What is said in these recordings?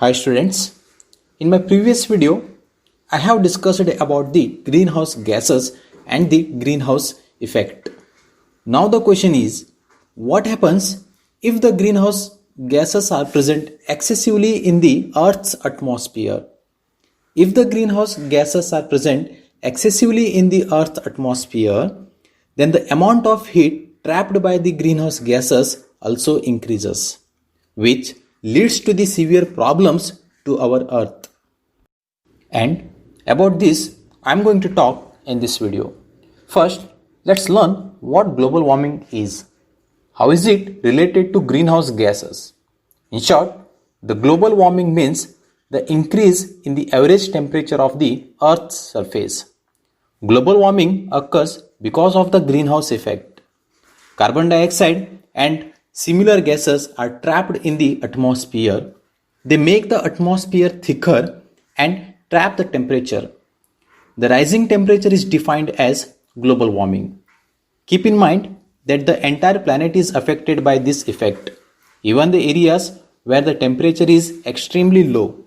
Hi students, in my previous video I have discussed about the greenhouse gases and the greenhouse effect. Now the question is, what happens if the greenhouse gases are present excessively in the Earth's atmosphere? If the greenhouse gases are present excessively in the Earth's atmosphere, then the amount of heat trapped by the greenhouse gases also increases, which leads to the severe problems to our Earth. And about this, I am going to talk in this video. First, let's learn what global warming is. How is it related to greenhouse gases? In short, the global warming means the increase in the average temperature of the Earth's surface. Global warming occurs because of the greenhouse effect. Carbon dioxide and similar gases are trapped in the atmosphere. They make the atmosphere thicker and trap the temperature. The rising temperature is defined as global warming. Keep in mind that the entire planet is affected by this effect, even the areas where the temperature is extremely low.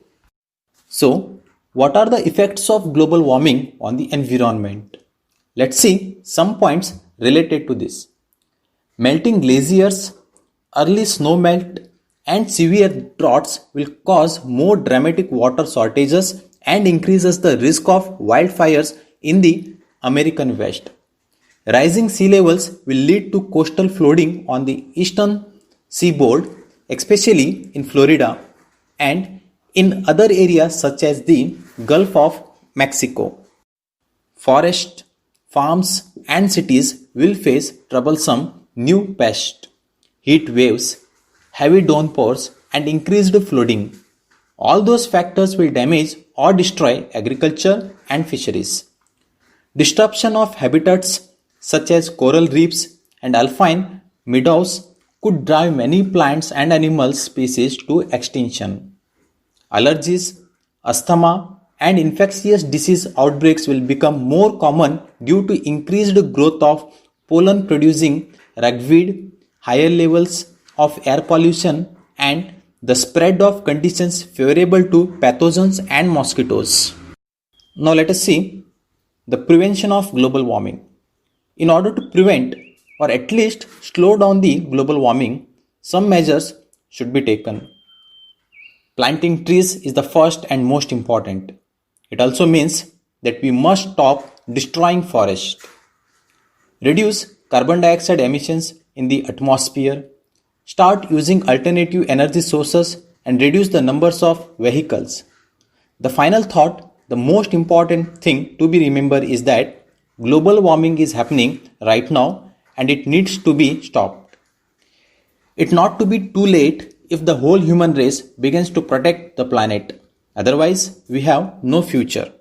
So, what are the effects of global warming on the environment? Let's see some points related to this. Melting glaciers, early snow melt, and severe droughts will cause more dramatic water shortages and increases the risk of wildfires in the American West. Rising sea levels will lead to coastal flooding on the eastern seaboard, especially in Florida and in other areas such as the Gulf of Mexico. Forests, farms, and cities will face troublesome new pests, heat waves, heavy downpours, and increased flooding. All those factors will damage or destroy agriculture and fisheries. Disruption of habitats such as coral reefs and alpine meadows could drive many plants and animal species to extinction. Allergies, asthma, and infectious disease outbreaks will become more common due to increased growth of pollen-producing ragweed, higher levels of air pollution, and the spread of conditions favorable to pathogens and mosquitoes. Now let us see the prevention of global warming. In order to prevent or at least slow down the global warming, some measures should be taken. Planting trees is the first and most important. It also means that we must stop destroying forests, reduce carbon dioxide emissions in the atmosphere, start using alternative energy sources, and reduce the numbers of vehicles. The final thought, the most important thing to be remembered is that global warming is happening right now and it needs to be stopped. It's not to be too late if the whole human race begins to protect the planet. Otherwise, we have no future.